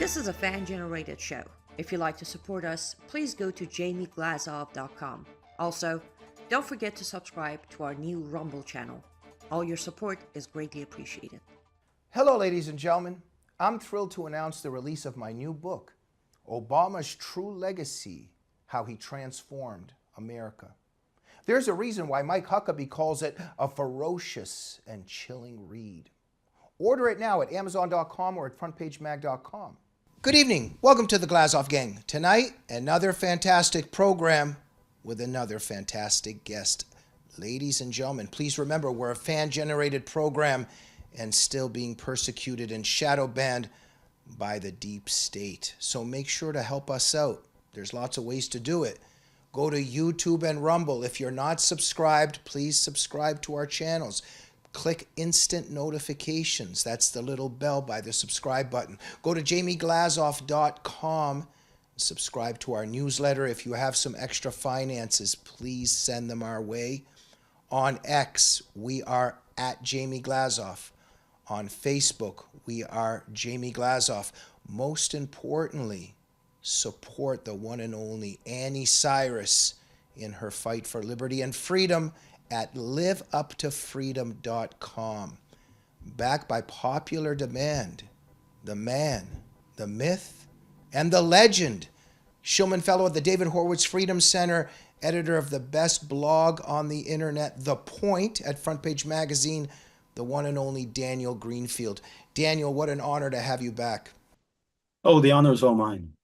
This is a fan-generated show. If you'd like to support us, please go to jamieglazov.com. Also, don't forget to subscribe to our new Rumble channel. All your support is greatly appreciated. Hello, ladies and gentlemen. I'm thrilled to announce the release of my new book, Obama's True Legacy: How He Transformed America. There's a reason why Mike Huckabee calls it a ferocious and chilling read. Order it now at Amazon.com or at FrontPageMag.com. Good evening. Welcome to the Glazov Gang. Tonight, another fantastic program with another fantastic guest. Ladies and gentlemen, please remember we're a fan-generated program and still being persecuted and shadow banned by the deep state. So make sure to help us out. There's lots of ways to do it. Go to YouTube and Rumble. If you're not subscribed, please subscribe to our channels. Click instant notifications. That's the little bell by the subscribe button. Go to jamieglazov.com. Subscribe to our newsletter. If you have some extra finances, please send them our way. On X, we are at Jamie Glazov. On Facebook, we are Jamie Glazov. Most importantly, support the one and only Annie Cyrus in her fight for liberty and freedom at liveuptofreedom.com. Backed by popular demand, the man, the myth, and the legend, Shillman Fellow at the David Horowitz Freedom Center, editor of the best blog on the internet, The Point, at Front Page Magazine, the one and only Daniel Greenfield. Daniel, what an honor to have you back. Oh, the honor is all mine.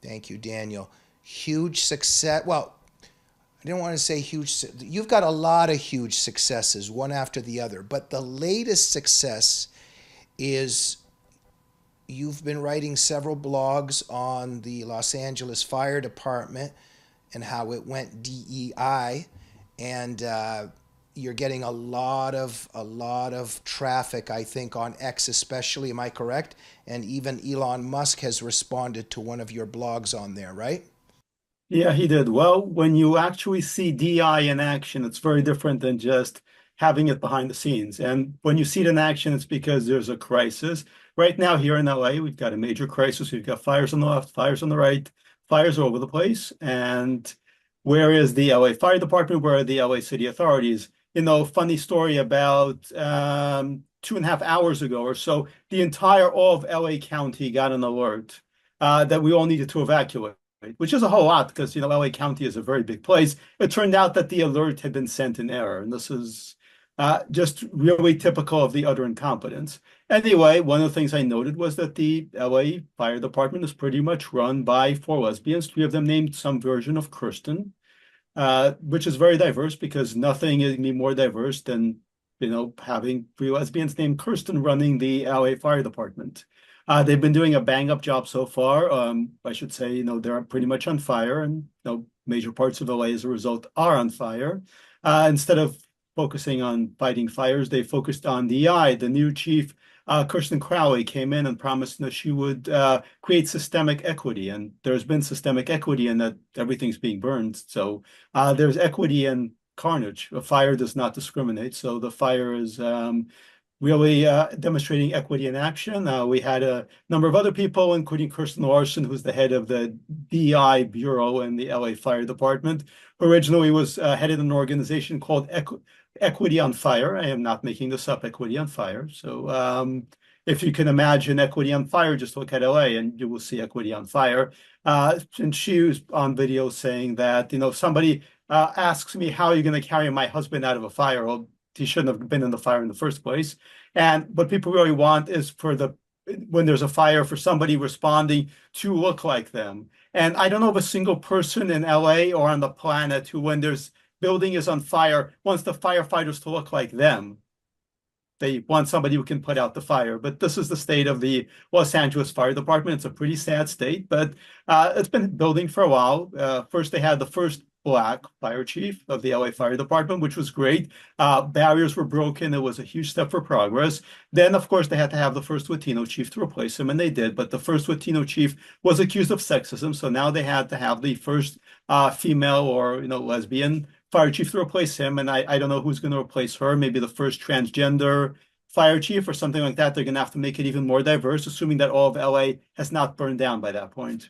Thank you, Daniel. Huge success. Well, I didn't want to say huge. You've got a lot of huge successes, one after the other. But the latest success is you've been writing several blogs on the Los Angeles Fire Department and how it went DEI, and you're getting a lot of traffic, I think, on X especially. Am I correct? And even Elon Musk has responded to one of your blogs on there, right? Yeah, he did. Well, when you actually see DI in action, it's very different than just having it behind the scenes. And when you see it in action, it's because there's a crisis. Right now here in LA, we've got a major crisis. We've got fires on the left, fires on the right, fires all over the place. And where is the LA Fire Department? Where are the LA city authorities? You know, funny story about 2.5 hours ago or so, the entire all of LA County got an alert that we all needed to evacuate, which is a whole lot because, you know, LA County is a very big place. It turned out that the alert had been sent in error. And this is just really typical of the utter incompetence. Anyway, one of the things I noted was that the LA Fire Department is pretty much run by 4 lesbians. 3 of them named some version of Kirsten, which is very diverse because nothing is going to be more diverse than, you know, having 3 lesbians named Kirsten running the LA Fire Department. They've been doing a bang-up job so far. I should say, you know, they're pretty much on fire, and you know, major parts of LA as a result are on fire. Instead of focusing on fighting fires, they focused on DI. The new chief, Kirsten Crowley, came in and promised that she would create systemic equity, and there's been systemic equity in that everything's being burned. So there's equity in carnage. A fire does not discriminate, so the fire is really demonstrating equity in action. We had a number of other people, including Kirsten Larson, who's the head of the DI Bureau in the LA Fire Department, who originally was headed an organization called Equity on Fire. I am not making this up, Equity on Fire. So if you can imagine Equity on Fire, just look at LA and you will see Equity on Fire. And she was on video saying that, you know, if somebody asks me, how are you going to carry my husband out of a fire? Well, he shouldn't have been in the fire in the first place. And what people really want is for when there's a fire, for somebody responding to look like them. And I don't know of a single person in LA or on the planet who, when there's building is on fire, wants the firefighters to look like them. They want somebody who can put out the fire. But this is the state of the Los Angeles Fire Department. It's a pretty sad state, but it's been building for a while. First, they had the first Black fire chief of the LA Fire Department, which was great. Barriers were broken. It was a huge step for progress. Then, of course, they had to have the first Latino chief to replace him, and they did. But the first Latino chief was accused of sexism, so now they had to have the first female or lesbian fire chief to replace him. And I don't know who's going to replace her. Maybe the first transgender fire chief or something like that, they're going to have to make it even more diverse, assuming that all of LA has not burned down by that point.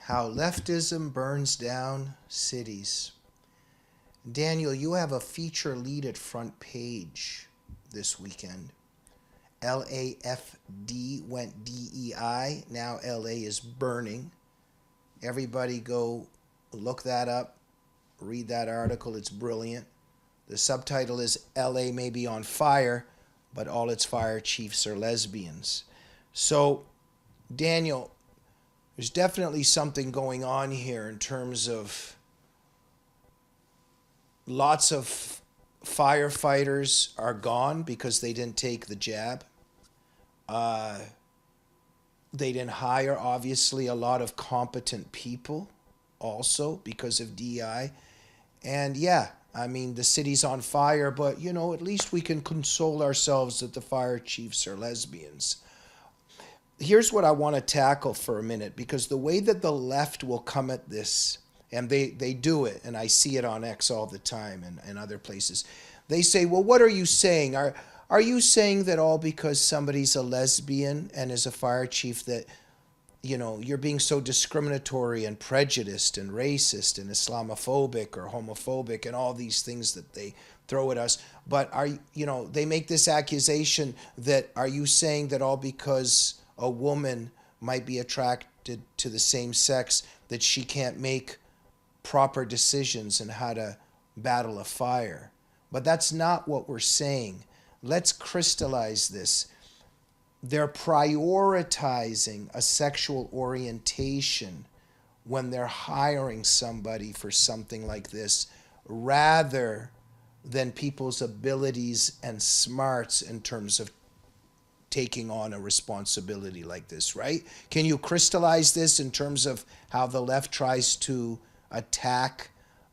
How leftism burns down cities. Daniel, you have a feature lead at Front Page this weekend. LAFD went DEI. Now LA is burning. Everybody go look that up. Read that article. It's brilliant. The subtitle is LA may be on fire, but all its fire chiefs are lesbians. So, Daniel, there's definitely something going on here in terms of lots of firefighters are gone because they didn't take the jab. They didn't hire, obviously, a lot of competent people also because of DEI. And yeah, I mean, the city's on fire, but, you know, at least we can console ourselves that the fire chiefs are lesbians. Here's what I want to tackle for a minute, because the way that the left will come at this, and they do it, and I see it on X all the time and other places. They say, well, what are you saying? Are you saying that all because somebody's a lesbian and is a fire chief that, you know, you're being so discriminatory and prejudiced and racist and Islamophobic or homophobic and all these things that they throw at us? But they make this accusation that, are you saying that all because a woman might be attracted to the same sex that she can't make proper decisions in how to battle a fire? But that's not what we're saying. Let's crystallize this. They're prioritizing a sexual orientation when they're hiring somebody for something like this, rather than people's abilities and smarts in terms of taking on a responsibility like this, right? Can you crystallize this in terms of how the left tries to attack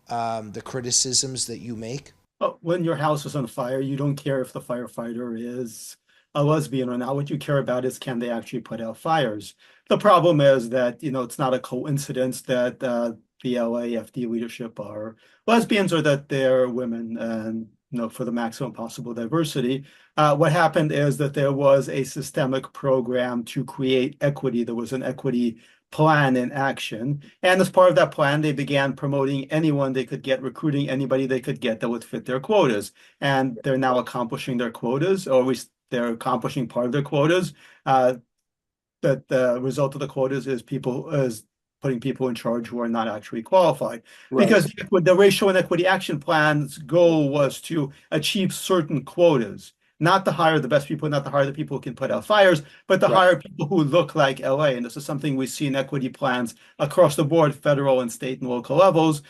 the criticisms that you make? When your house is on fire, you don't care if the firefighter is a lesbian or not. What you care about is, can they actually put out fires? The problem is that, it's not a coincidence that the LAFD leadership are lesbians or that they're women, and for the maximum possible diversity. What happened is that there was a systemic program to create equity. There was an equity plan in action. And as part of that plan, they began promoting anyone they could get, recruiting anybody they could get that would fit their quotas. And they're now accomplishing their quotas, or at least they're accomplishing part of their quotas. That the result of the quotas is putting people in charge who are not actually qualified. Right. Because the Racial and Equity Action Plan's goal was to achieve certain quotas. Not to hire the best people, not to hire the people who can put out fires, but to hire people who look like LA. And this is something we see in equity plans across the board, federal and state and local levels.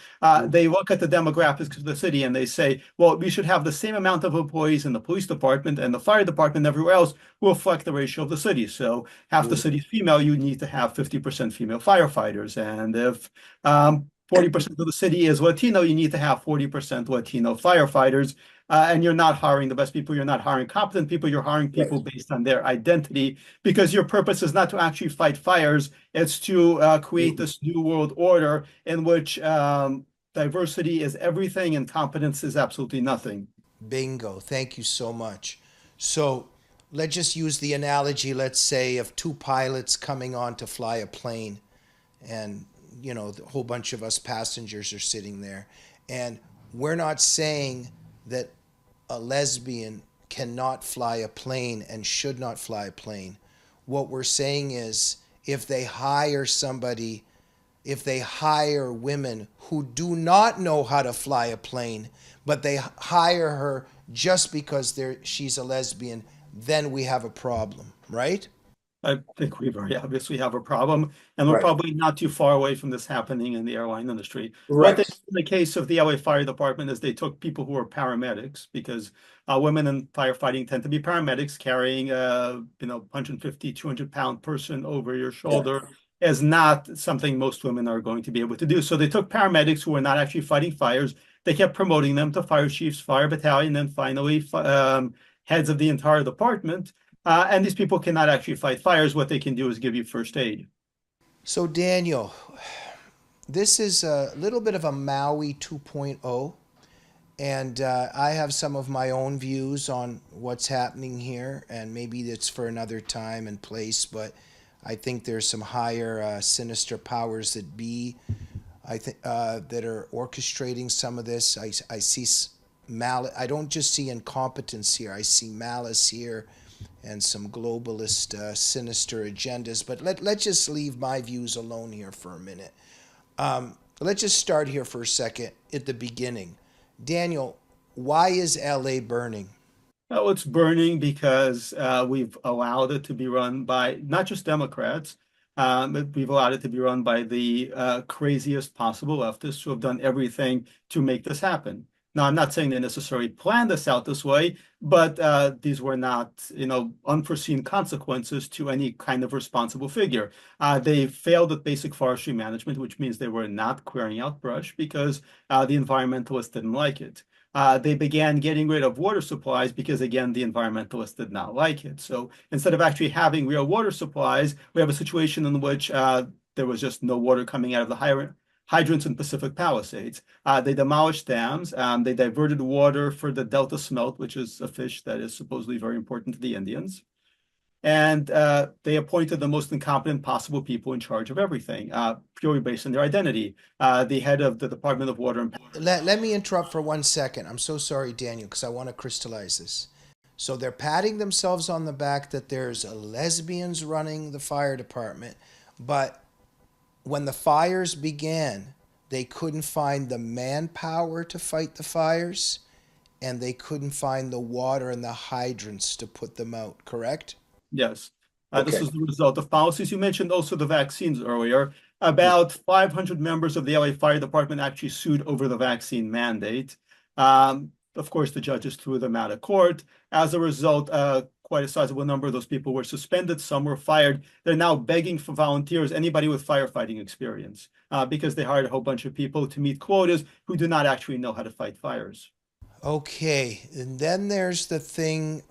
They look at the demographics of the city and they say, well, we should have the same amount of employees in the police department and the fire department and everywhere else who reflect the ratio of the city. So half the city's female, you need to have 50% female firefighters. And if 40% of the city is Latino, you need to have 40% Latino firefighters. And you're not hiring the best people. You're not hiring competent people. You're hiring people based on their identity, because your purpose is not to actually fight fires. It's to create this new world order in which diversity is everything and competence is absolutely nothing. Bingo. Thank you so much. So let's just use the analogy, let's say, of two pilots coming on to fly a plane, and the whole bunch of us passengers are sitting there, and we're not saying that a lesbian cannot fly a plane and should not fly a plane. What we're saying is, if they hire women who do not know how to fly a plane, but they hire her just because she's a lesbian, then we have a problem, right? I think we very obviously have a problem, and we're probably not too far away from this happening in the airline industry. Right. What they did in the case of the LA Fire Department is they took people who were paramedics, because women in firefighting tend to be paramedics. Carrying a 150, 200-pound person over your shoulder is not something most women are going to be able to do. So they took paramedics who were not actually fighting fires. They kept promoting them to fire chiefs, fire battalion, and finally heads of the entire department. And these people cannot actually fight fires. What they can do is give you first aid. So, Daniel, this is a little bit of a Maui 2.0. And I have some of my own views on what's happening here, and maybe it's for another time and place, but I think there's some higher sinister powers that be, I think, that are orchestrating some of this. I see malice. I don't just see incompetence here. I see malice here and some globalist sinister agendas. But let's just leave my views alone here for a minute. Let's just start here for a second at the beginning. Daniel, why is LA burning? Well, it's burning because we've allowed it to be run by not just Democrats, but we've allowed it to be run by the craziest possible leftists who have done everything to make this happen. Now, I'm not saying they necessarily planned this out this way, but these were not, unforeseen consequences to any kind of responsible figure. They failed at basic forestry management, which means they were not clearing out brush because the environmentalists didn't like it. They began getting rid of water supplies because, again, the environmentalists did not like it. So instead of actually having real water supplies, we have a situation in which there was just no water coming out of the hydrants in Pacific Palisades. They demolished dams. They diverted water for the Delta smelt, which is a fish that is supposedly very important to the Indians. And they appointed the most incompetent possible people in charge of everything, purely based on their identity. The head of the Department of Water and Let me interrupt for 1 second. I'm so sorry, Daniel, because I want to crystallize this. So they're patting themselves on the back that there's lesbians running the fire department, but when the fires began, they couldn't find the manpower to fight the fires, and they couldn't find the water and the hydrants to put them out, correct? Yes. This Okay. was the result of policies. You mentioned also the vaccines earlier. About 500 members of the LA Fire Department actually sued over the vaccine mandate. Of course, the judges threw them out of court. As a result, quite a sizable number of those people were suspended. Some were fired. They're now begging for volunteers, anybody with firefighting experience, because they hired a whole bunch of people to meet quotas who do not actually know how to fight fires. Okay, and then there's the thing.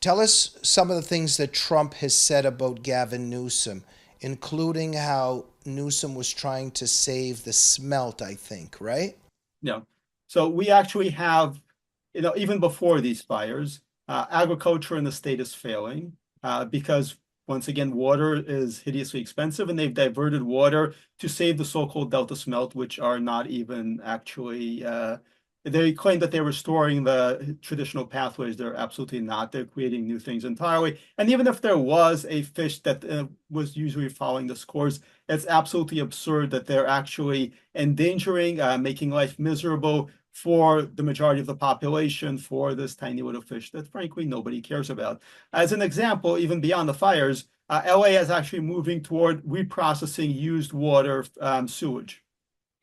Tell us some of the things that Trump has said about Gavin Newsom, including how Newsom was trying to save the smelt, I think, right? Yeah. So we actually have, even before these fires, agriculture in the state is failing because, once again, water is hideously expensive, and they've diverted water to save the so-called Delta smelt, which are not even actually they claim that they're restoring the traditional pathways. They're absolutely not. They're creating new things entirely. And even if there was a fish that was usually following this course, it's absolutely absurd that they're actually endangering, making life miserable for the majority of the population for this tiny little fish that, frankly, nobody cares about. As an example, even beyond the fires, LA is actually moving toward reprocessing used water sewage.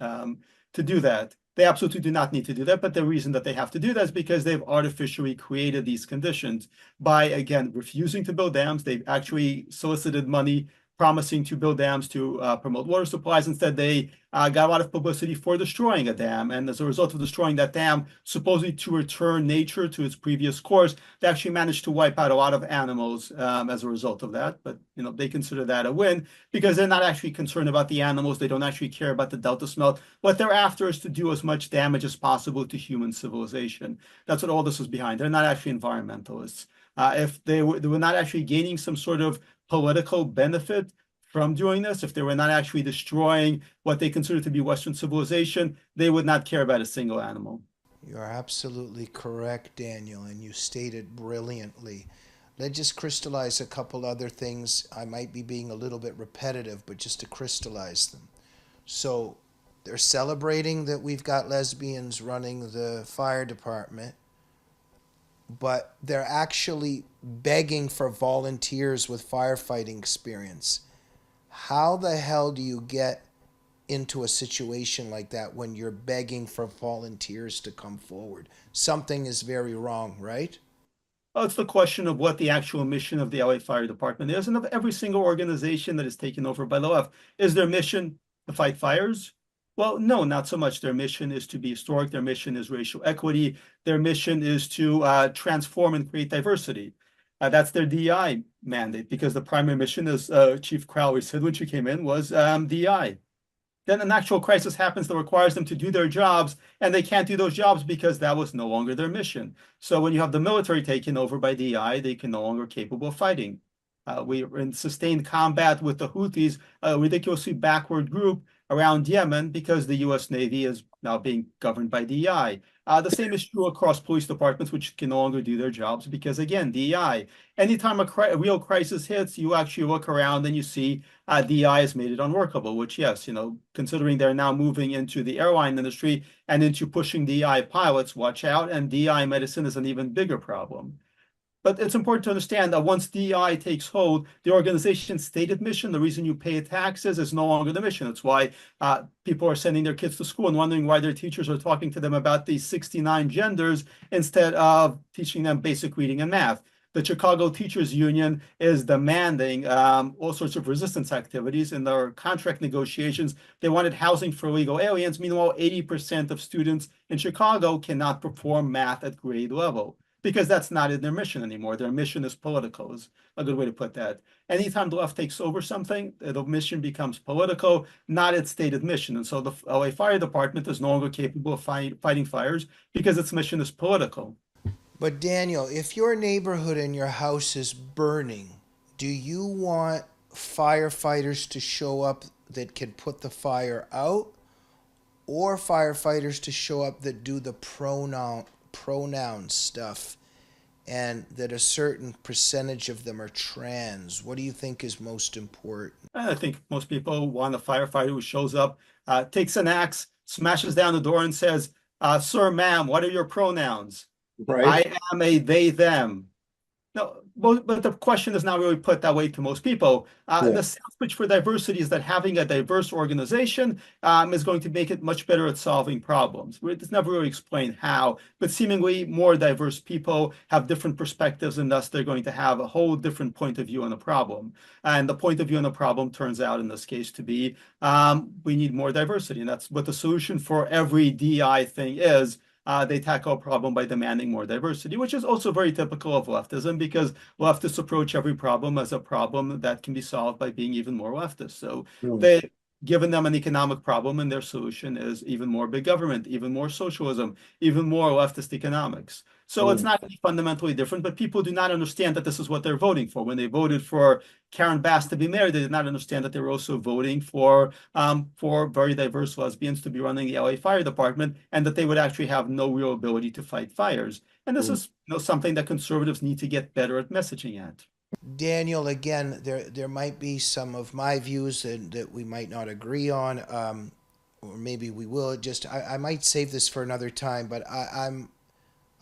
To do that, they absolutely do not need to do that, but the reason that they have to do that is because they've artificially created these conditions by, again, refusing to build dams. They've actually solicited money promising to build dams to promote water supplies. Instead, they got a lot of publicity for destroying a dam. And as a result of destroying that dam, supposedly to return nature to its previous course, they actually managed to wipe out a lot of animals as a result of that. But, they consider that a win because they're not actually concerned about the animals. They don't actually care about the Delta smelt. What they're after is to do as much damage as possible to human civilization. That's what all this is behind. They're not actually environmentalists. If they were not actually gaining some sort of political benefit from doing this, if they were not actually destroying what they consider to be Western civilization, they would not care about a single animal. You're absolutely correct, Daniel, and you stated brilliantly. Let's just crystallize a couple other things. I might be being a little bit repetitive, but just to crystallize them. So they're celebrating that we've got lesbians running the fire department, but they're actually begging for volunteers with firefighting experience. How the hell do you get into a situation like that when you're begging for volunteers to come forward? Something is very wrong, right? Well, it's the question of what the actual mission of the LA Fire Department is, and of every single organization that is taken over by the left. Is their mission to fight fires? Well, no, not so much. Their mission is to be historic. Their mission is racial equity. Their mission is to transform and create diversity. That's their DEI mandate, because the primary mission, as Chief Crowley said when she came in, was DEI. then an actual crisis happens that requires them to do their jobs, and they can't do those jobs because that was no longer their mission. So when you have the military taken over by DI, they can no longer capable of fighting. We are in sustained combat with the Houthis, a ridiculously backward group around Yemen, because the U.S. Navy is now being governed by DEI. The same is true across police departments, which can no longer do their jobs because, again, DEI. Anytime a real crisis hits, you actually look around and you see DEI has made it unworkable, which, yes, considering they're now moving into the airline industry and into pushing DEI pilots, watch out, and DEI medicine is an even bigger problem. But it's important to understand that once DEI takes hold, the organization's stated mission, the reason you pay taxes, is no longer the mission. It's why people are sending their kids to school and wondering why their teachers are talking to them about these 69 genders instead of teaching them basic reading and math. The Chicago Teachers Union is demanding all sorts of resistance activities in their contract negotiations. They wanted housing for illegal aliens. Meanwhile, 80% of students in Chicago cannot perform math at grade level, because that's not in their mission anymore. Their mission is political, is a good way to put that. Anytime the left takes over something, the mission becomes political, not its stated mission. And so the LA Fire Department is no longer capable of fighting fires because its mission is political. But Daniel, if your neighborhood and your house is burning, do you want firefighters to show up that can put the fire out, or firefighters to show up that do the pronoun stuff, and that a certain percentage of them are trans? What do you think is most important? I think most people want a firefighter who shows up, takes an axe, smashes down the door and says, sir, ma'am, what are your pronouns? Right. I am a they, them. No, but the question is not really put that way to most people. The sales pitch for diversity is that having a diverse organization is going to make it much better at solving problems. It's never really explained how, but seemingly more diverse people have different perspectives, and thus they're going to have a whole different point of view on a problem. And the point of view on the problem turns out in this case to be we need more diversity, and that's what the solution for every DI thing is. They tackle a problem by demanding more diversity, which is also very typical of leftism, because leftists approach every problem as a problem that can be solved by being even more leftist. So they given them an economic problem, and their solution is even more big government, even more socialism, even more leftist economics. So it's not fundamentally different, but people do not understand that this is what they're voting for. When they voted for Karen Bass to be mayor, they did not understand that they were also voting for very diverse lesbians to be running the LA Fire Department, and that they would actually have no real ability to fight fires. And this is something that conservatives need to get better at messaging at. Daniel, again, there might be some of my views that we might not agree on, or maybe we will. I might save this for another time, but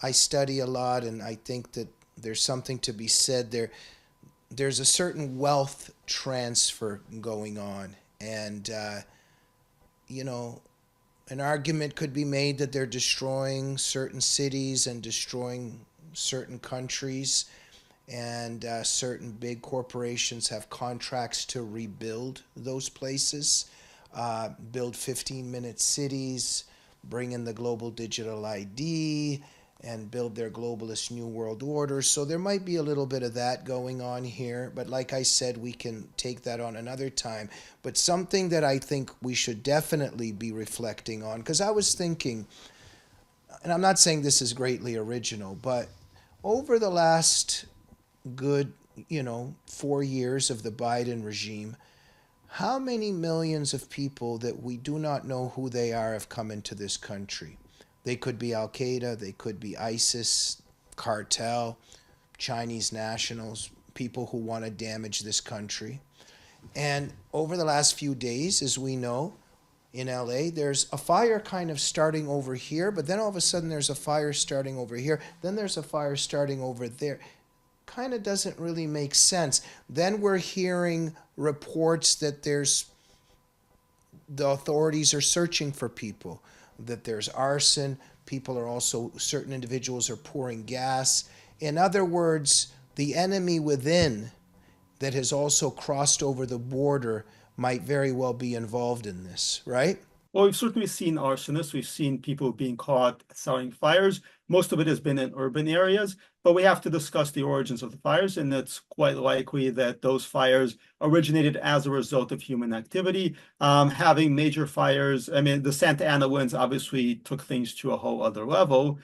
I study a lot, and I think that there's something to be said there. There's a certain wealth transfer going on, and an argument could be made that they're destroying certain cities and destroying certain countries, and certain big corporations have contracts to rebuild those places, build 15-minute cities, bring in the global digital ID, and build their globalist new world order. So there might be a little bit of that going on here, but like I said, we can take that on another time. But something that I think we should definitely be reflecting on, because I was thinking, and I'm not saying this is greatly original, but over the last good 4 years of the Biden regime, how many millions of people that we do not know who they are have come into this country? They could be Al-Qaeda, they could be ISIS, cartel, Chinese nationals, people who want to damage this country. And over the last few days, as we know, in LA, there's a fire kind of starting over here, but then all of a sudden there's a fire starting over here, then there's a fire starting over there. Kind of doesn't really make sense. Then we're hearing reports that the authorities are searching for people, that there's arson, certain individuals are pouring gas. In other words, the enemy within that has also crossed over the border might very well be involved in this, right? Well, we've certainly seen arsonists. We've seen people being caught starting fires. Most of it has been in urban areas, but we have to discuss the origins of the fires, and it's quite likely that those fires originated as a result of human activity. Having major fires, I mean, the Santa Ana winds obviously took things to a whole other level,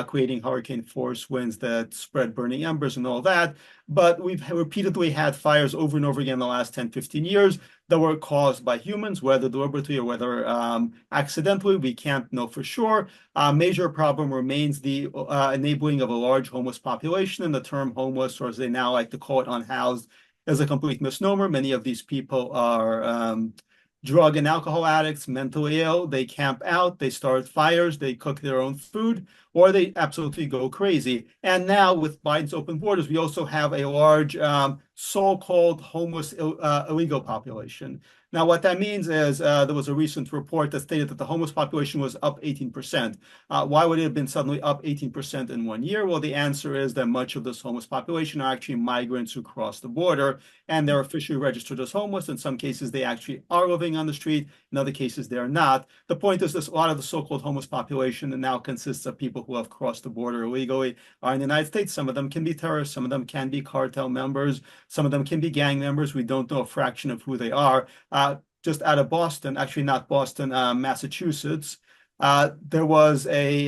creating hurricane force winds that spread burning embers and all that. But we've repeatedly had fires over and over again in the last 10, 15 years that were caused by humans, whether deliberately or whether accidentally. We can't know for sure. A major problem remains the enabling of a large homeless population, and the term homeless, or as they now like to call it, unhoused, is a complete misnomer. Many of these people are drug and alcohol addicts, mentally ill. They camp out, they start fires, they cook their own food, or they absolutely go crazy. And now with Biden's open borders, we also have a large so-called homeless illegal population. Now, what that means is there was a recent report that stated that the homeless population was up 18%. Why would it have been suddenly up 18% in 1 year? Well, the answer is that much of this homeless population are actually migrants who cross the border, and they're officially registered as homeless. In some cases, they actually are living on the street. In other cases, they are not. The point is this: a lot of the so-called homeless population that now consists of people who have crossed the border illegally are in the United States. Some of them can be terrorists. Some of them can be cartel members. Some of them can be gang members. We don't know a fraction of who they are. Just out of Boston, actually not Boston, Massachusetts, there was a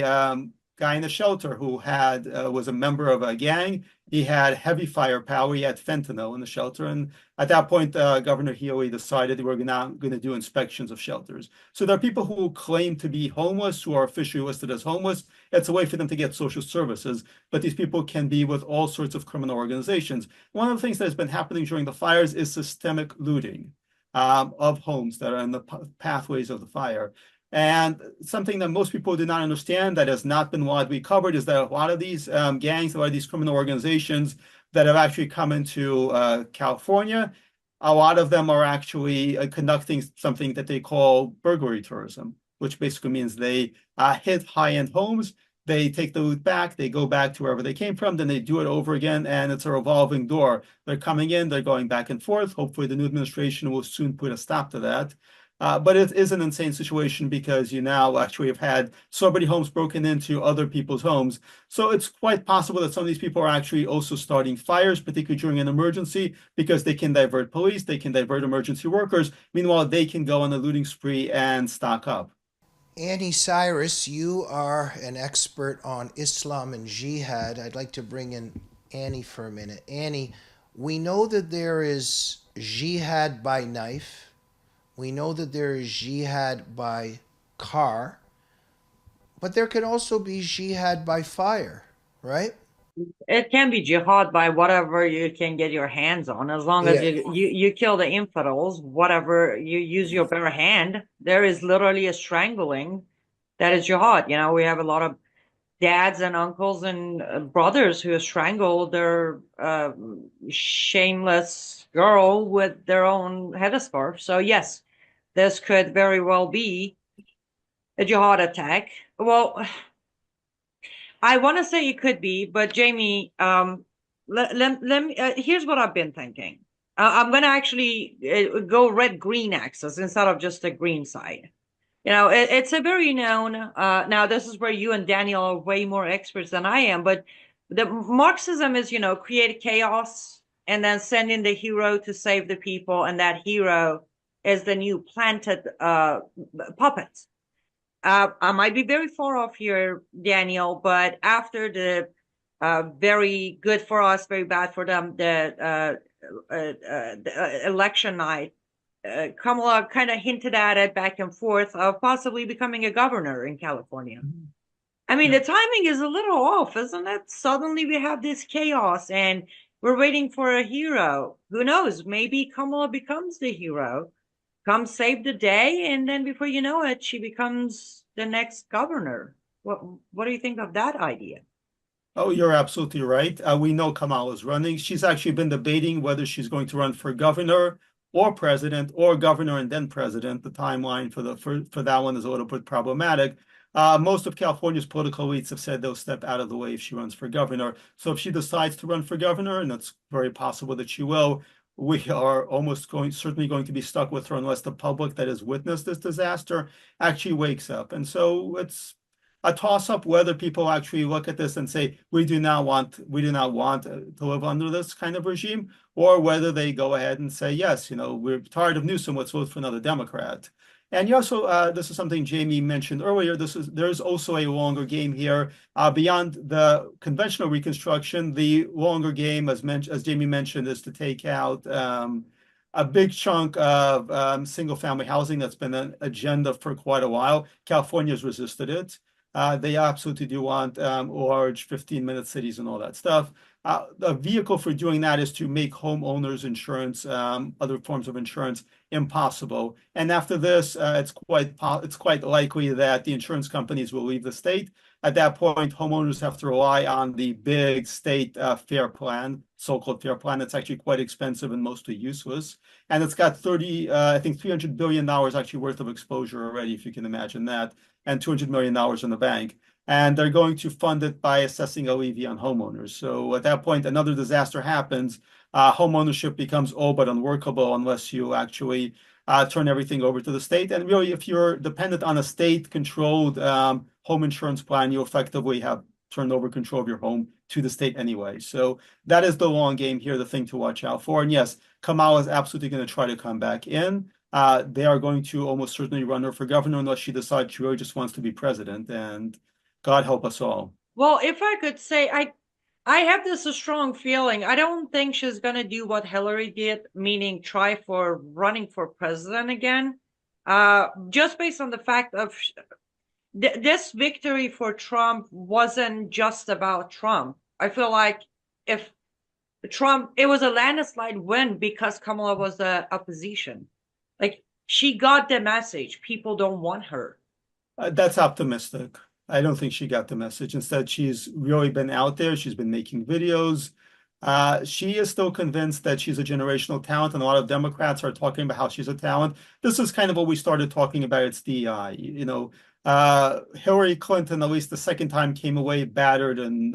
guy in a shelter who was a member of a gang. He had heavy firepower. He had fentanyl in the shelter. And at that point, Governor Healy decided they were not going to do inspections of shelters. So there are people who claim to be homeless, who are officially listed as homeless. It's a way for them to get social services. But these people can be with all sorts of criminal organizations. One of the things that has been happening during the fires is systemic looting of homes that are in the pathways of the fire. And something that most people do not understand, that has not been widely covered, is that a lot of these gangs, a lot of these criminal organizations that have actually come into California, a lot of them are actually conducting something that they call burglary tourism, which basically means they hit high-end homes, they take the loot back, they go back to wherever they came from, then they do it over again, and it's a revolving door. They're coming in, they're going back and forth. Hopefully the new administration will soon put a stop to that. But it is an insane situation because you now actually have had celebrity homes broken into other people's homes. So it's quite possible that some of these people are actually also starting fires, particularly during an emergency, because they can divert police, they can divert emergency workers. Meanwhile, they can go on a looting spree and stock up. Annie Cyrus, you are an expert on Islam and jihad. I'd like to bring in Annie for a minute. Annie, we know that there is jihad by knife. We know that there is jihad by car. But there can also be jihad by fire, right? It can be jihad by whatever you can get your hands on, as long as you kill the infidels, whatever you use your bare hand. There is literally a strangling that is jihad. You know, we have a lot of dads and uncles and brothers who strangle their shameless girl with their own headscarf. So yes, this could very well be a jihad attack. Well, I want to say it could be, but Jamie, let me, here's what I've been thinking. I'm going to actually go red-green axis instead of just the green side. You know, it's a very known, now this is where you and Daniel are way more experts than I am, but the Marxism is, you know, create chaos and then send in the hero to save the people, and that hero is the new planted puppet. I might be very far off here, Daniel, but after the very good for us, very bad for them, the election night, Kamala kind of hinted at it back and forth of possibly becoming a governor in California. I mean, the timing is a little off, isn't it? Suddenly we have this chaos and we're waiting for a hero. Who knows? Maybe Kamala becomes the hero, comes save the day, and then before you know it, she becomes the next governor. What do you think of that idea? Oh, you're absolutely right. We know Kamala's running. She's actually been debating whether she's going to run for governor or president, or governor and then president. The timeline for that one is a little bit problematic. Most of California's political elites have said they'll step out of the way if she runs for governor. So if she decides to run for governor, and it's very possible that she will, we are certainly going to be stuck with her unless the public that has witnessed this disaster actually wakes up. And so it's a toss-up whether people actually look at this and say, we do not want to live under this kind of regime, or whether they go ahead and say, yes, we're tired of Newsom, let's vote for another Democrat. And you also, this is something Jamie mentioned earlier, there's also a longer game here. Beyond the conventional Reconstruction, the longer game, as Jamie mentioned, is to take out a big chunk of single-family housing that's been an agenda for quite a while. California's resisted it. They absolutely do want large 15-minute cities and all that stuff. The vehicle for doing that is to make homeowners insurance, other forms of insurance, impossible. And after this, it's quite likely that the insurance companies will leave the state. At that point, homeowners have to rely on the big state fair plan, so-called fair plan. That's actually quite expensive and mostly useless. And it's got $300 billion actually worth of exposure already, if you can imagine that, and $200 million in the bank. And they're going to fund it by assessing a levy on homeowners. So at that point, another disaster happens. Home ownership becomes all but unworkable unless you actually turn everything over to the state. And really, if you're dependent on a state-controlled home insurance plan, you effectively have turned over control of your home to the state anyway. So that is the long game here, the thing to watch out for. And yes, Kamala is absolutely going to try to come back in. They are going to almost certainly run her for governor unless she decides she really just wants to be president. And God help us all. Well, if I could say, I have this a strong feeling. I don't think she's going to do what Hillary did, meaning try for running for president again. Just based on the fact of this victory for Trump wasn't just about Trump. I feel like if Trump, it was a landslide win because Kamala was the opposition. Like, she got the message. People don't want her. That's optimistic. I don't think she got the message. Instead, she's really been out there. She's been making videos. She is still convinced that she's a generational talent, and a lot of Democrats are talking about how she's a talent. This is kind of what we started talking about. It's DEI. Hillary Clinton, at least the second time, came away battered and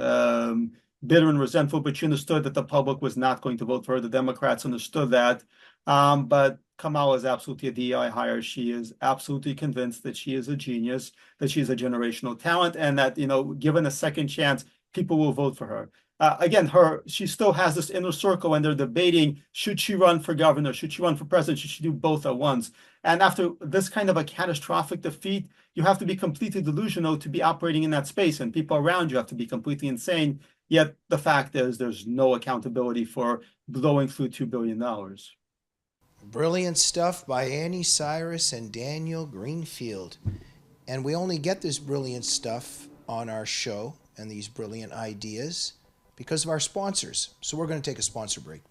bitter and resentful, but she understood that the public was not going to vote for her. The Democrats understood that. But Kamala is absolutely a DEI hire. She is absolutely convinced that she is a genius, that she's a generational talent, and that, given a second chance, people will vote for her. Again, she still has this inner circle, and they're debating, should she run for governor? Should she run for president? Should she do both at once? And after this kind of a catastrophic defeat, you have to be completely delusional to be operating in that space, and people around you have to be completely insane. Yet the fact is there's no accountability for blowing through $2 billion. Brilliant stuff by Annie Cyrus and Daniel Greenfield. And we only get this brilliant stuff on our show and these brilliant ideas because of our sponsors. So we're going to take a sponsor break.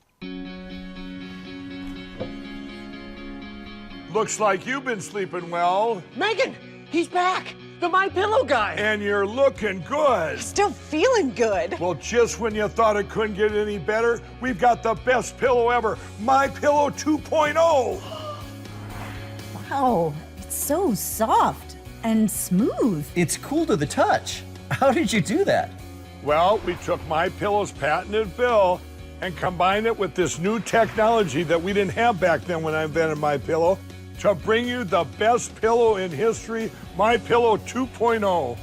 Looks like you've been sleeping well. Megan, he's back. The MyPillow guy. And you're looking good. Still feeling good. Well, just when you thought it couldn't get any better, we've got the best pillow ever, MyPillow 2.0. Wow, it's so soft and smooth. It's cool to the touch. How did you do that? Well, we took MyPillow's patented fill and combined it with this new technology that we didn't have back then when I invented MyPillow to bring you the best pillow in history, MyPillow 2.0.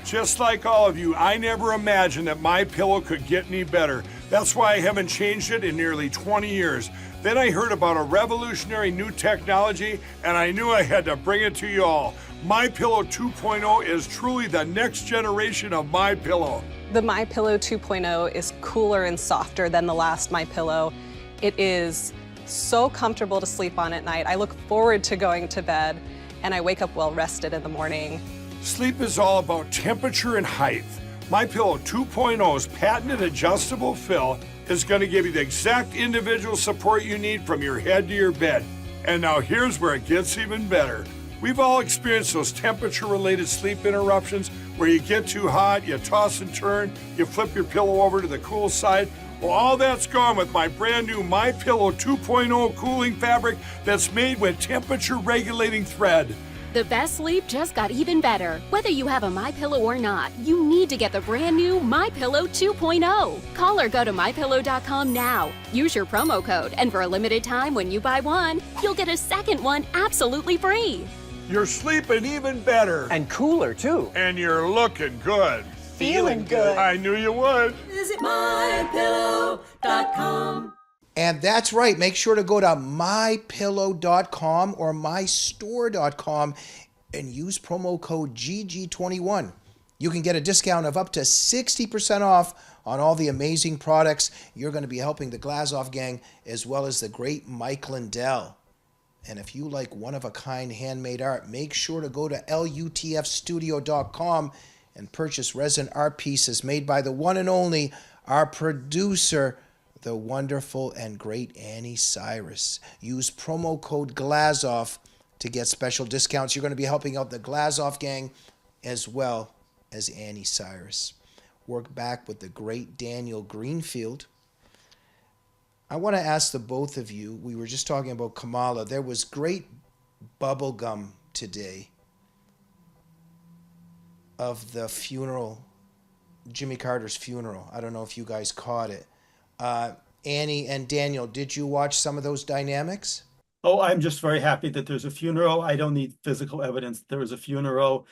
Just like all of you, I never imagined that MyPillow could get any better. That's why I haven't changed it in nearly 20 years. Then I heard about a revolutionary new technology, and I knew I had to bring it to you all. MyPillow 2.0 is truly the next generation of MyPillow. The MyPillow 2.0 is cooler and softer than the last MyPillow. It is so comfortable to sleep on at night. I look forward to going to bed, and I wake up well rested in the morning. Sleep is all about temperature and height. MyPillow 2.0's patented adjustable fill is going to give you the exact individual support you need from your head to your bed. And now here's where it gets even better. We've all experienced those temperature-related sleep interruptions where you get too hot, you toss and turn, you flip your pillow over to the cool side. Well, all that's gone with my brand new MyPillow 2.0 cooling fabric that's made with temperature-regulating thread. The best sleep just got even better. Whether you have a MyPillow or not, you need to get the brand new MyPillow 2.0. Call or go to MyPillow.com now. Use your promo code, and for a limited time when you buy one, you'll get a second one absolutely free. You're sleeping even better. And cooler, too. And you're looking good. Feeling good. I knew you would. Visit mypillow.com. And that's right. Make sure to go to mypillow.com or mystore.com and use promo code GG21. You can get a discount of up to 60% off on all the amazing products. You're going to be helping the Glazov Gang as well as the great Mike Lindell. And if you like one-of-a-kind handmade art, make sure to go to lutfstudio.com and purchase resin art pieces made by the one and only, our producer, the wonderful and great Annie Cyrus. Use promo code Glazov to get special discounts. You're going to be helping out the Glazov Gang as well as Annie Cyrus. Work back with the great Daniel Greenfield. I want to ask the both of you, we were just talking about Kamala. There was great bubblegum today of the funeral, Jimmy Carter's funeral. I don't know if you guys caught it. Annie and Daniel, did you watch some of those dynamics? Oh, I'm just very happy that there's a funeral. I don't need physical evidence. There is a funeral.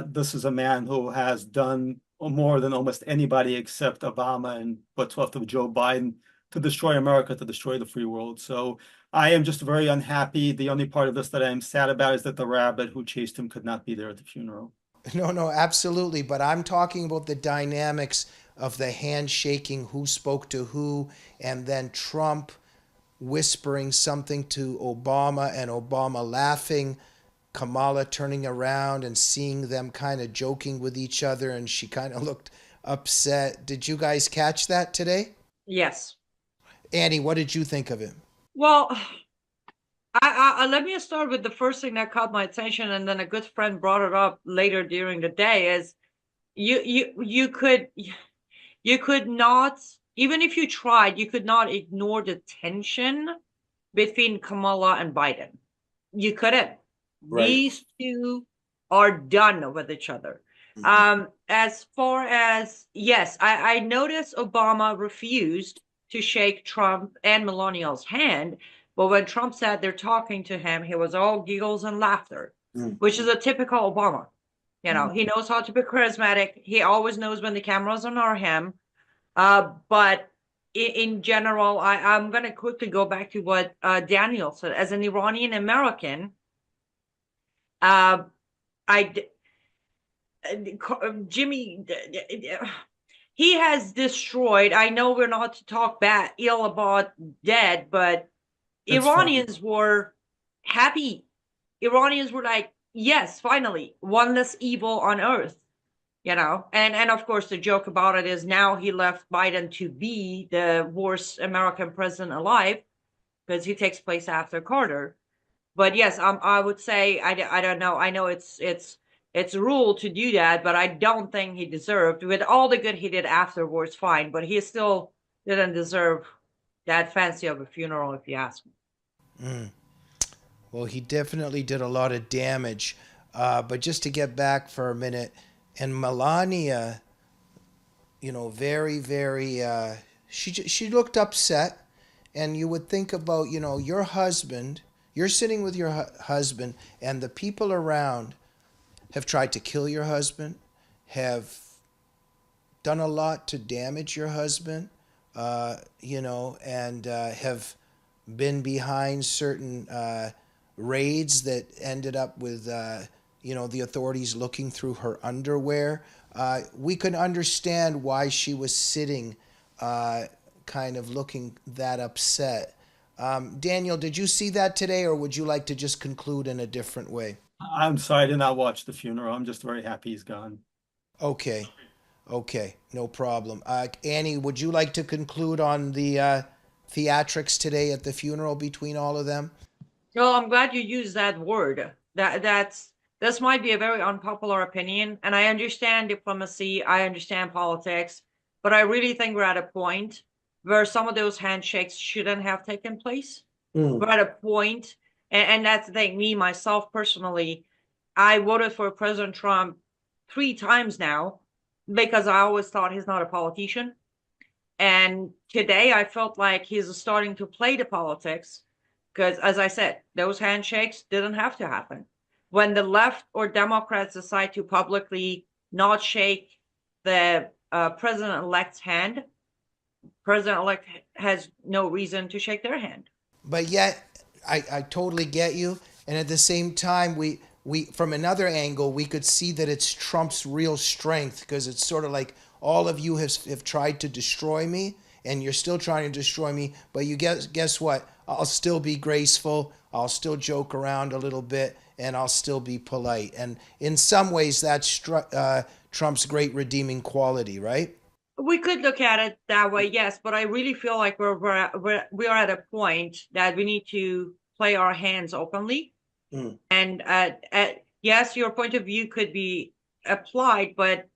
This is a man who has done more than almost anybody except Obama and what's left of Joe Biden to destroy America, to destroy the free world. So I am just very unhappy. The only part of this that I'm sad about is that the rabbit who chased him could not be there at the funeral. No, absolutely. But I'm talking about the dynamics of the handshaking, who spoke to who, and then Trump whispering something to Obama and Obama laughing, Kamala turning around and seeing them kind of joking with each other, and she kind of looked upset. Did you guys catch that today? Yes. Annie, what did you think of it? Well, I let me start with the first thing that caught my attention, and then a good friend brought it up later during the day. Is you could not, even if you tried, you could not ignore the tension between Kamala and Biden. You couldn't. Right. These two are done with each other. Mm-hmm. As far as, yes, I noticed Obama refused to shake Trump and Melania's hand, but when Trump said they're talking to him, he was all giggles and laughter, which is a typical Obama. You know, he knows how to be charismatic. He always knows when the cameras are on him. But in general, I'm going to quickly go back to what Daniel said. As an Iranian American, Jimmy, he has destroyed. I know we're not to talk ill about dead, but that's Iranians funny. Were happy. Iranians were like, yes, finally, one less evil on earth. You know, and of course the joke about it is now he left Biden to be the worst American president alive because he takes place after Carter. But yes, I would say I don't know. I know it's a rule to do that, but I don't think he deserved, with all the good he did afterwards, fine, but he still didn't deserve that fancy of a funeral, if you ask me. Well, he definitely did a lot of damage. But just to get back for a minute, and Melania, you know, very, very, she looked upset. And you would think about, you know, your husband, you're sitting with your husband, and the people around have tried to kill your husband, have done a lot to damage your husband, you know, and have been behind certain raids that ended up with, you know, the authorities looking through her underwear. We could understand why she was sitting kind of looking that upset. Daniel, did you see that today, or would you like to just conclude in a different way? I'm sorry, I did not watch the funeral. I'm just very happy he's gone. Okay, no problem. Annie, would you like to conclude on the theatrics today at the funeral between all of them? Well, I'm glad you used that word. This might be a very unpopular opinion, and I understand diplomacy, I understand politics, but I really think we're at a point where some of those handshakes shouldn't have taken place. We're at a point, and that's the thing, me, myself, personally, I voted for President Trump 3 times now because I always thought he's not a politician. And today I felt like he's starting to play the politics because, as I said, those handshakes didn't have to happen. when the left or Democrats decide to publicly not shake the president-elect's hand, president-elect has no reason to shake their hand. But yet, I totally get you. And at the same time, we from another angle, we could see that it's Trump's real strength, because it's sort of like all of you have tried to destroy me, and you're still trying to destroy me. But you guess what? I'll still be graceful. I'll still joke around a little bit, and I'll still be polite. And in some ways, that's Trump's great redeeming quality, right? We could look at it that way, yes, but I really feel like we are at a point that we need to play our hands openly. And yes, your point of view could be applied, but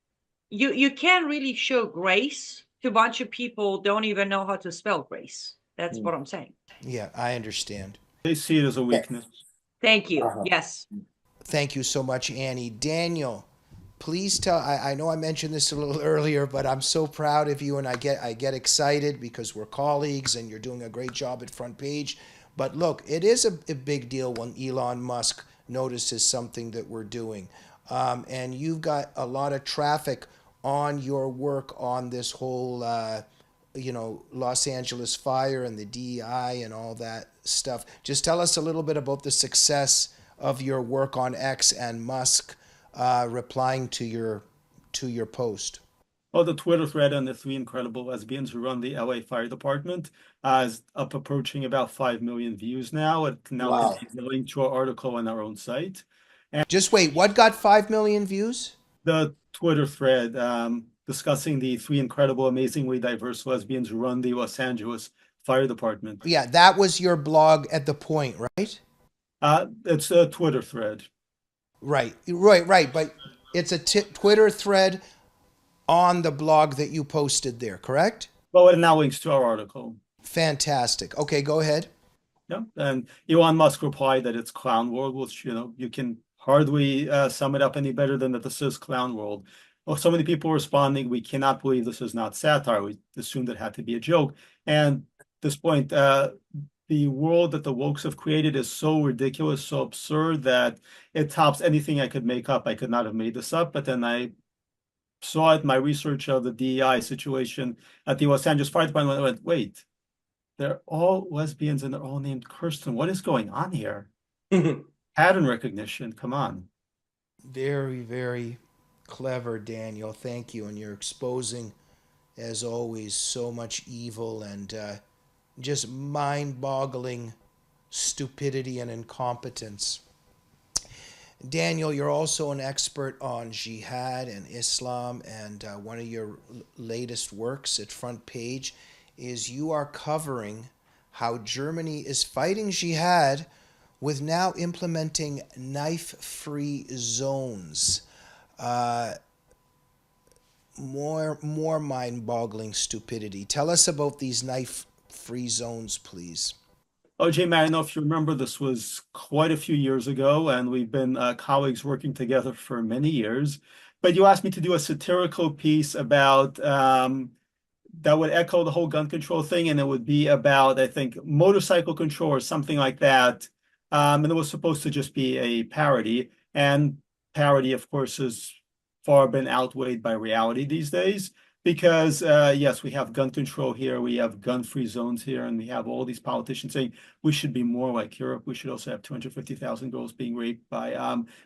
you can't really show grace to a bunch of people don't even know how to spell grace. That's what I'm saying. Yeah, I understand. They see it as a weakness. Thank you. Yes. Thank you so much, Annie. Daniel, please tell, I know I mentioned this a little earlier, but I'm so proud of you, and I get excited because we're colleagues and you're doing a great job at Front Page. But look, it is a big deal when Elon Musk notices something that we're doing. And you've got a lot of traffic on your work on this whole, Los Angeles fire and the DEI and all that stuff. Just tell us a little bit about the success of your work on X and Musk replying to your post. Well, the Twitter thread on the 3 incredible lesbians who run the LA Fire Department is up approaching about 5 million views now. It now contains a link to our article on our own site. And just wait, what got 5 million views? The Twitter thread discussing the 3 incredible, amazingly diverse lesbians who run the Los Angeles Fire Department. Yeah, that was your blog at the point, right? It's a Twitter thread. Right. But it's a Twitter thread on the blog that you posted there, correct? Well, it now links to our article. Fantastic. Okay, go ahead. Yeah, and Elon Musk replied that it's clown world, which, you can hardly sum it up any better than that this is clown world. Well, so many people responding, we cannot believe this is not satire. We assumed it had to be a joke. And at this point, the world that the wokes have created is so ridiculous, so absurd that it tops anything I could make up. I could not have made this up, but then I saw it in my research of the DEI situation at the Los Angeles Fire Department. I went, wait, they're all lesbians and they're all named Kirsten. What is going on here? Pattern recognition, come on. Very, very clever, Daniel. Thank you. And you're exposing, as always, so much evil and just mind-boggling stupidity and incompetence. Daniel, you're also an expert on jihad and Islam, and one of your latest works at Front Page is you are covering how Germany is fighting jihad with now implementing knife-free zones. More mind-boggling stupidity. Tell us about these knife-free zones, please. OJ, I don't know if you remember, this was quite a few years ago, and we've been colleagues working together for many years. But you asked me to do a satirical piece about that would echo the whole gun control thing, and it would be about, I think, motorcycle control or something like that. And it was supposed to just be a parody. And parody, of course, has far been outweighed by reality these days. Because, yes, we have gun control here, we have gun-free zones here, and we have all these politicians saying we should be more like Europe. We should also have 250,000 girls being raped by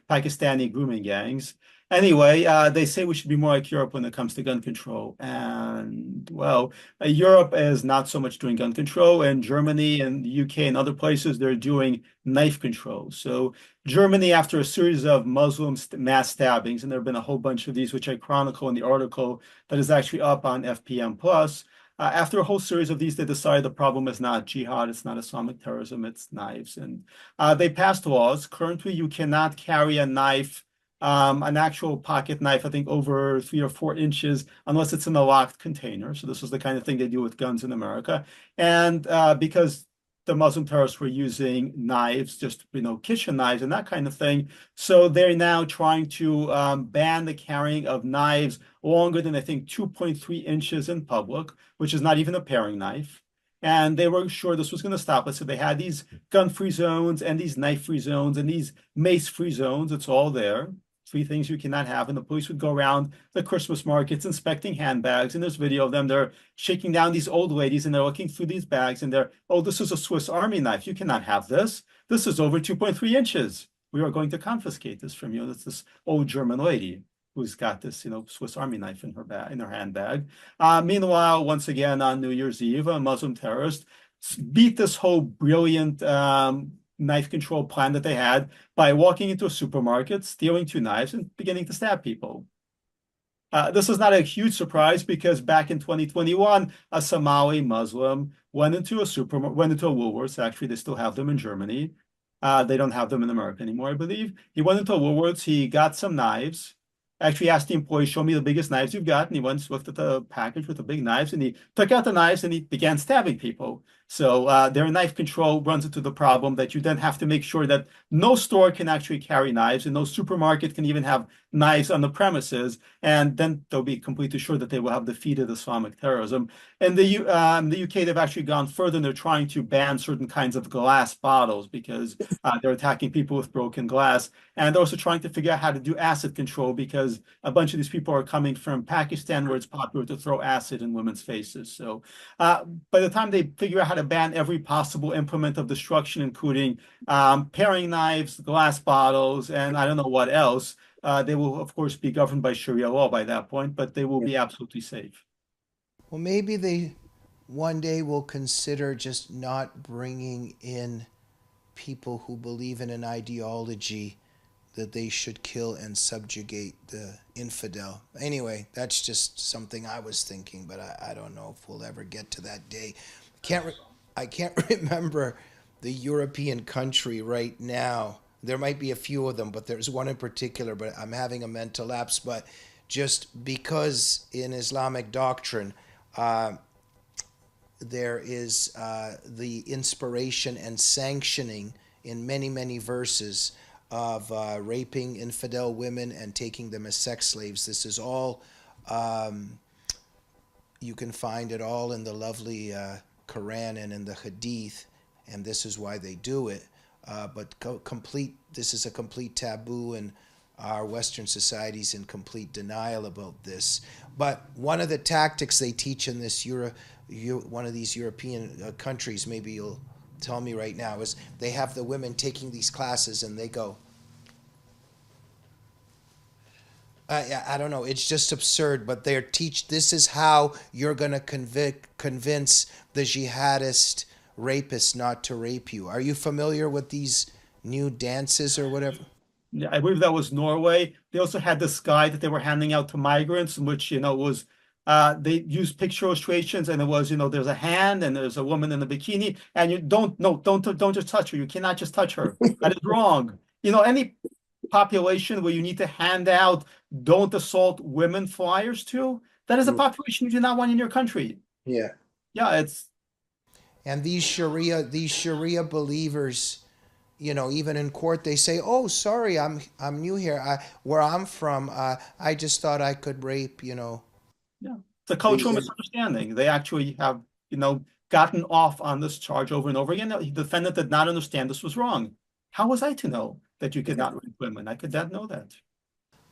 Pakistani grooming gangs. Anyway, they say we should be more like Europe when it comes to gun control. And, well, Europe is not so much doing gun control, and Germany and the UK and other places, they're doing knife control. So Germany, after a series of Muslim mass stabbings, and there have been a whole bunch of these, which I chronicle in the article that is actually up on FPM+, after a whole series of these, they decided the problem is not jihad, it's not Islamic terrorism, it's knives. And they passed laws. Currently, you cannot carry a knife, an actual pocket knife, I think over 3 or 4 inches, unless it's in a locked container. So this is the kind of thing they do with guns in America. And because the Muslim terrorists were using knives, just, kitchen knives and that kind of thing. So they're now trying to ban the carrying of knives longer than, I think, 2.3 inches in public, which is not even a paring knife. and they were sure this was going to stop it. So they had these gun-free zones and these knife-free zones and these mace-free zones. It's all there. 3 things you cannot have. And the police would go around the Christmas markets inspecting handbags. And there's video of them. They're shaking down these old ladies and they're looking through these bags and they're, oh, this is a Swiss Army knife. You cannot have this. This is over 2.3 inches. We are going to confiscate this from you. That's this old German lady who's got this, Swiss Army knife in her handbag. Meanwhile, once again, on New Year's Eve, a Muslim terrorist beat this whole brilliant knife control plan that they had by walking into a supermarket, stealing 2 knives, and beginning to stab people. This is not a huge surprise because back in 2021, a Somali Muslim went into a Woolworths. Actually, they still have them in Germany. They don't have them in America anymore, I believe. He went into a Woolworths. He got some knives. Actually asked the employee, show me the biggest knives you've got. And he went and looked at the package with the big knives and he took out the knives and he began stabbing people. So their knife control runs into the problem that you then have to make sure that no store can actually carry knives and no supermarket can even have knives on the premises. And then they'll be completely sure that they will have defeated Islamic terrorism. In the UK, they've actually gone further and they're trying to ban certain kinds of glass bottles because they're attacking people with broken glass. And they're also trying to figure out how to do acid control because a bunch of these people are coming from Pakistan where it's popular to throw acid in women's faces. So by the time they figure out how to ban every possible implement of destruction, including paring knives, glass bottles, and I don't know what else, they will, of course, be governed by Sharia law by that point, but they will be absolutely safe. Well, maybe they one day will consider just not bringing in people who believe in an ideology that they should kill and subjugate the infidel. Anyway, that's just something I was thinking, but I don't know if we'll ever get to that day. I can't remember the European country right now. There might be a few of them, but there's one in particular, but I'm having a mental lapse. But just because in Islamic doctrine, there is the inspiration and sanctioning in many, many verses of raping infidel women and taking them as sex slaves. This is all, you can find it all in the lovely Quran and in the Hadith, and this is why they do it. But this is a complete taboo, and our Western society's in complete denial about this. But one of the tactics they teach in this one of these European countries, maybe you'll tell me right now, is they have the women taking these classes and they go, I don't know, it's just absurd, but they're this is how you're going to convince the jihadist rapist not to rape you. Are you familiar with these new dances or whatever? Yeah, I believe that was Norway. They also had this guide that they were handing out to migrants, in which, was they used picture illustrations, and it was, there's a hand and there's a woman in a bikini, and you don't just touch her. You cannot just touch her. That is wrong. Any population where you need to hand out don't assault women flyers to, that is a population you do not want in your country. Yeah. Yeah, and these Sharia believers, even in court, they say, "Oh, sorry, I'm new here. Where I'm from, I just thought I could rape." Yeah, it's a cultural misunderstanding. They actually have, gotten off on this charge over and over again. The defendant did not understand this was wrong. How was I to know that you could not rape women? I could not know that.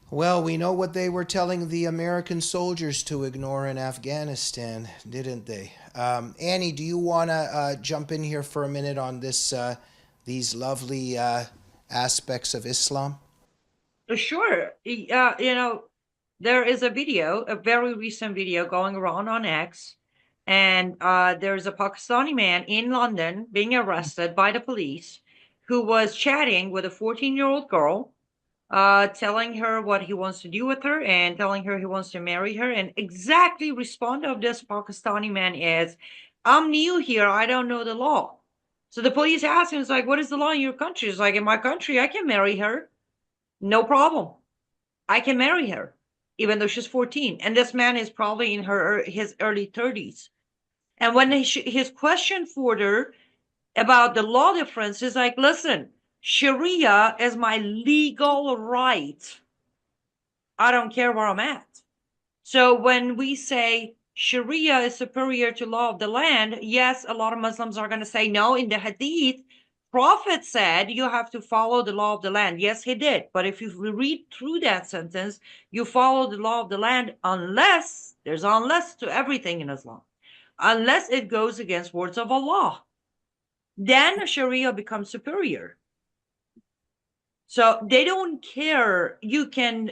Well, we know what they were telling the American soldiers to ignore in Afghanistan, didn't they? Annie, do you want to jump in here for a minute on these lovely aspects of Islam? Sure. There is a very recent video going around on X, and there's a Pakistani man in London being arrested by the police who was chatting with a 14-year-old girl, telling her what he wants to do with her and telling her he wants to marry her. And exactly response of this Pakistani man is, "I'm new here. I don't know the law." So the police asked him, it's like, "What is the law in your country?" It's like, "In my country, I can marry her. No problem. I can marry her, even though she's 14. And this man is probably in his early 30s. And when his question further about the law difference is like, "Listen, Sharia is my legal right. I don't care where I'm at." So when we say Sharia is superior to law of the land, yes, a lot of Muslims are going to say no. In the Hadith, Prophet said you have to follow the law of the land. Yes, he did. But if you read through that sentence, you follow the law of the land unless, there's unless to everything in Islam, unless it goes against words of Allah. Then Sharia becomes superior. So they don't care. You can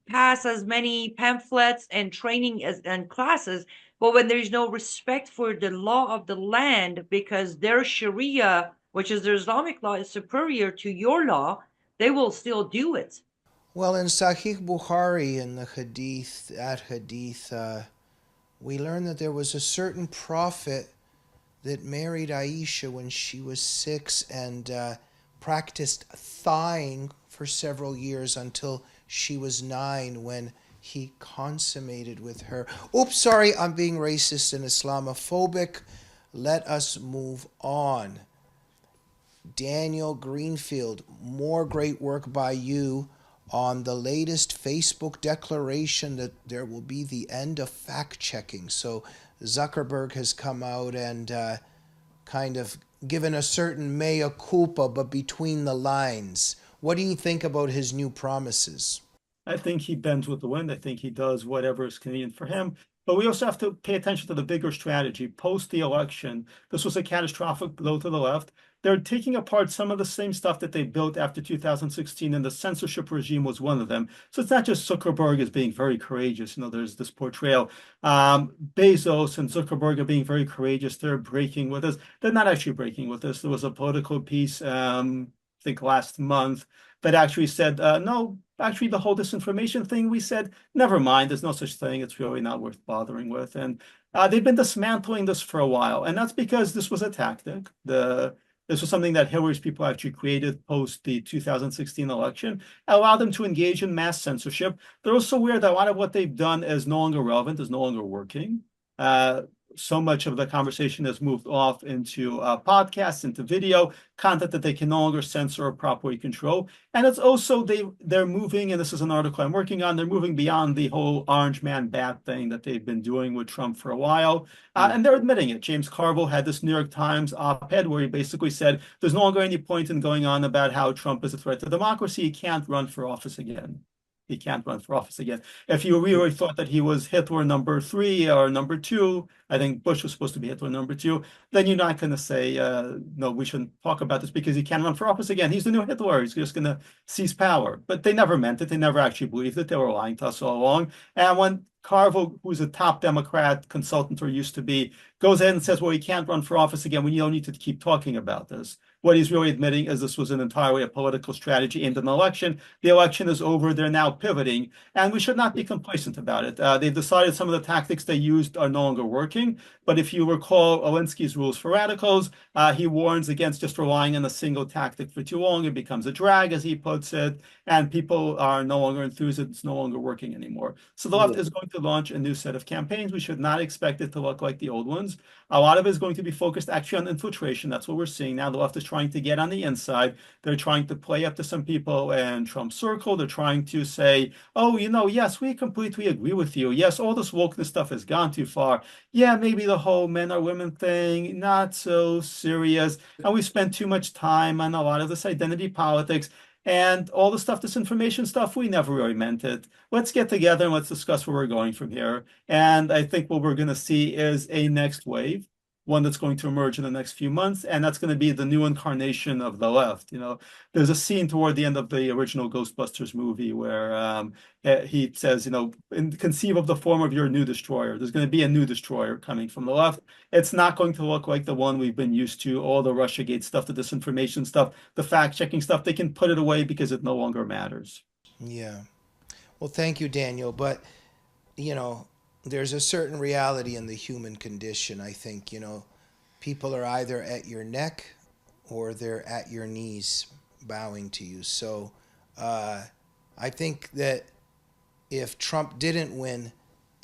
pass as many pamphlets and training and classes, but when there's no respect for the law of the land, because their Sharia, which is their Islamic law, is superior to your law, they will still do it. Well, in Sahih Bukhari, in the Hadith, we learn that there was a certain prophet that married Aisha when she was 6 and practiced thawing for several years until she was 9 when he consummated with her. Oops, sorry, I'm being racist and Islamophobic. Let us move on. Daniel Greenfield, more great work by you on the latest Facebook declaration that there will be the end of fact-checking. So Zuckerberg has come out and kind of given a certain mea culpa, but between the lines. What do you think about his new promises? I think he bends with the wind. I think he does whatever is convenient for him. But we also have to pay attention to the bigger strategy. Post the election, this was a catastrophic blow to the left. They're taking apart some of the same stuff that they built after 2016, and the censorship regime was one of them. So it's not just Zuckerberg as being very courageous. There's this portrayal. Bezos and Zuckerberg are being very courageous. They're breaking with us. They're not actually breaking with us. There was a political piece, I think last month, that actually said, no, actually the whole disinformation thing, we said, never mind, there's no such thing. It's really not worth bothering with. And they've been dismantling this for a while. And that's because this was a tactic. This was something that Hillary's people actually created post the 2016 election, allowed them to engage in mass censorship. They're also aware that a lot of what they've done is no longer relevant, is no longer working. So much of the conversation has moved off into podcasts, into video content that they can no longer censor or properly control. And it's also they're moving, and this is an article I'm working on, they're moving beyond the whole orange man bad thing that they've been doing with Trump for a while. And they're admitting it. James Carville had this New York Times op-ed where he basically said, there's no longer any point in going on about how Trump is a threat to democracy. He can't run for office again. He can't run for office again. If you really thought that he was Hitler number 3 or number 2, I think Bush was supposed to be Hitler number 2, then you're not going to say, no, we shouldn't talk about this because he can't run for office again. He's the new Hitler. He's just going to seize power. But they never meant it. They never actually believed it. They were lying to us all along. And when Carville, who's a top Democrat consultant or used to be, goes ahead and says, well, he can't run for office again, when you don't need to keep talking about this. What he's really admitting is this was an entirely a political strategy aimed at an election. The election is over. They're now pivoting, and we should not be complacent about it. They've decided some of the tactics they used are no longer working. But if you recall Alinsky's rules for radicals, he warns against just relying on a single tactic for too long. It becomes a drag, as he puts it, and people are no longer enthused. It's no longer working anymore. So the left is going to launch a new set of campaigns. We should not expect it to look like the old ones. A lot of it is going to be focused actually on infiltration. That's what we're seeing now. The left is trying to get on the inside. They're trying to play up to some people in Trump's circle. They're trying to say, oh, yes, we completely agree with you. Yes, all this wokeness stuff has gone too far. Yeah, maybe the whole men or women thing, not so serious. And we spent too much time on a lot of this identity politics. And all the stuff, disinformation stuff, we never really meant it. Let's get together and let's discuss where we're going from here. And I think what we're going to see is a next wave, one that's going to emerge in the next few months, and that's going to be the new incarnation of the left. There's a scene toward the end of the original Ghostbusters movie where he says, conceive of the form of your new destroyer. There's going to be a new destroyer coming from the left. It's not going to look like the one we've been used to, all the Russiagate stuff, the disinformation stuff, the fact-checking stuff. They can put it away because it no longer matters. Yeah. Well, thank you, Daniel. But, there's a certain reality in the human condition. I think, people are either at your neck or they're at your knees bowing to you. So I think that if Trump didn't win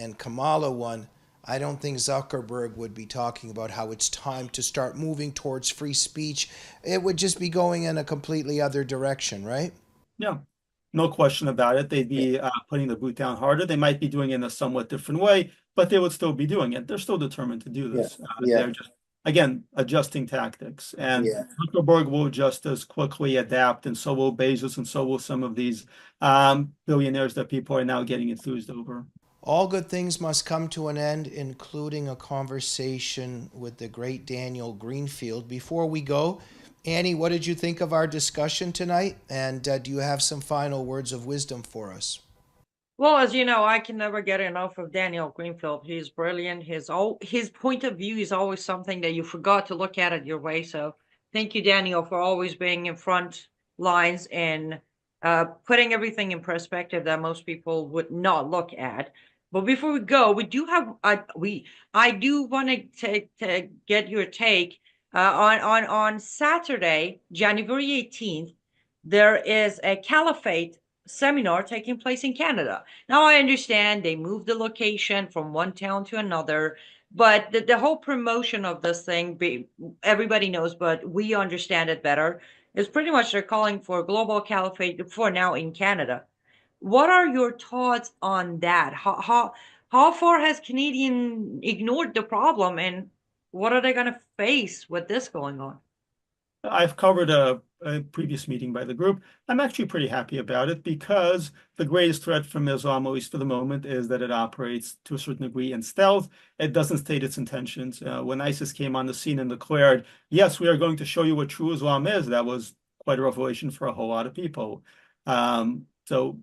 and Kamala won, I don't think Zuckerberg would be talking about how it's time to start moving towards free speech. It would just be going in a completely other direction, right? Yeah. No question about it. They'd be putting the boot down harder. They might be doing it in a somewhat different way, but they would still be doing it. They're still determined to do this. They're just, again, adjusting tactics. And Zuckerberg will just as quickly adapt, and so will Bezos, and so will some of these billionaires that people are now getting enthused over. All good things must come to an end, including a conversation with the great Daniel Greenfield. Before we go, Annie, what did you think of our discussion tonight? And do you have some final words of wisdom for us? Well, as you know, I can never get enough of Daniel Greenfield. He's brilliant. His point of view is always something that you forgot to look at it your way. So thank you, Daniel, for always being in front lines and putting everything in perspective that most people would not look at. But before we go, we do have I do want to get your take on Saturday, January 18th. There is a caliphate seminar taking place in Canada. Now, I understand they moved the location from one town to another, but the whole promotion of this thing, everybody knows, but we understand it better, is pretty much they're calling for a global caliphate for now in Canada. What are your thoughts on that? How far has Canadian ignored the problem, and what are they going to face with this going on? I've covered a previous meeting by the group. I'm actually pretty happy about it because the greatest threat from Islam, at least for the moment, is that it operates to a certain degree in stealth. It doesn't state its intentions. When ISIS came on the scene and declared, yes, we are going to show you what true Islam is, that was quite a revelation for a whole lot of people. So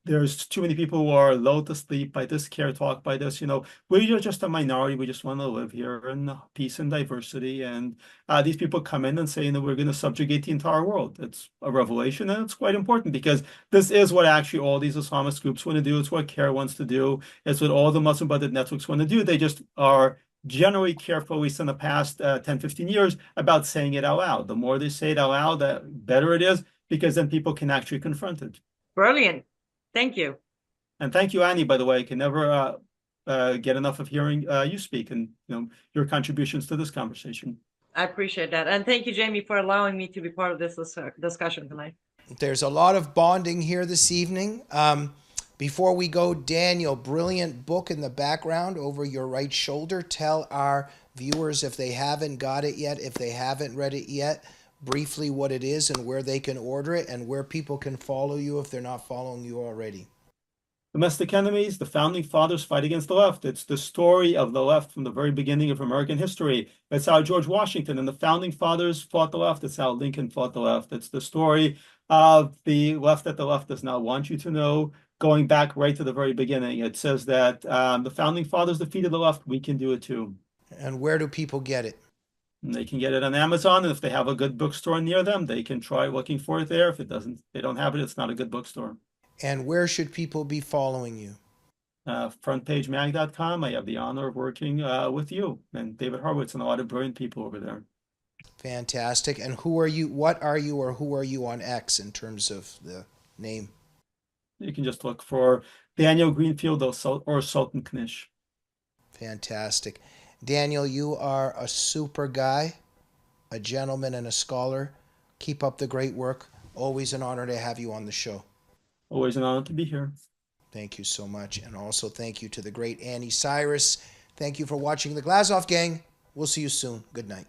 there's too many people who are lulled to sleep by this care talk, by this, we are just a minority. We just want to live here in peace and diversity. And these people come in and say that we're going to subjugate the entire world. It's a revelation, and it's quite important because this is what actually all these Islamist groups want to do. It's what CARE wants to do. It's what all the Muslim-budget networks want to do. They just are generally careful, at least in the past 10, 15 years, about saying it out loud. The more they say it out loud, the better it is, because then people can actually confront it. Brilliant. Thank you. And thank you, Annie, by the way. I can never get enough of hearing you speak and your contributions to this conversation. I appreciate that. And thank you, Jamie, for allowing me to be part of this discussion tonight. There's a lot of bonding here this evening. Before we go, Daniel, brilliant book in the background over your right shoulder. Tell our viewers, if they haven't got it yet, if they haven't read it yet, briefly what it is and where they can order it and where people can follow you if they're not following you already. Domestic Enemies, the Founding Fathers Fight Against the Left. It's the story of the left from the very beginning of American history. It's how George Washington and the Founding Fathers fought the left. It's how Lincoln fought the left. It's the story of the left that the left does not want you to know, going back right to the very beginning. It says that the Founding Fathers defeated the left. We can do it too. And where do people get it? And they can get it on Amazon, and if they have a good bookstore near them, they can try looking for it there. If they don't have it, it's not a good bookstore. And where should people be following you? Frontpagemag.com. I have the honor of working with you and David Horowitz and a lot of brilliant people over there. Fantastic. And who are you? What are you, or who are you on X in terms of the name? You can just look for Daniel Greenfield or Sultan Knish. Fantastic. Daniel, you are a super guy, a gentleman and a scholar. Keep up the great work. Always an honor to have you on the show. Always an honor to be here. Thank you so much. And also thank you to the great Annie Cyrus. Thank you for watching the Glazov Gang. We'll see you soon. Good night.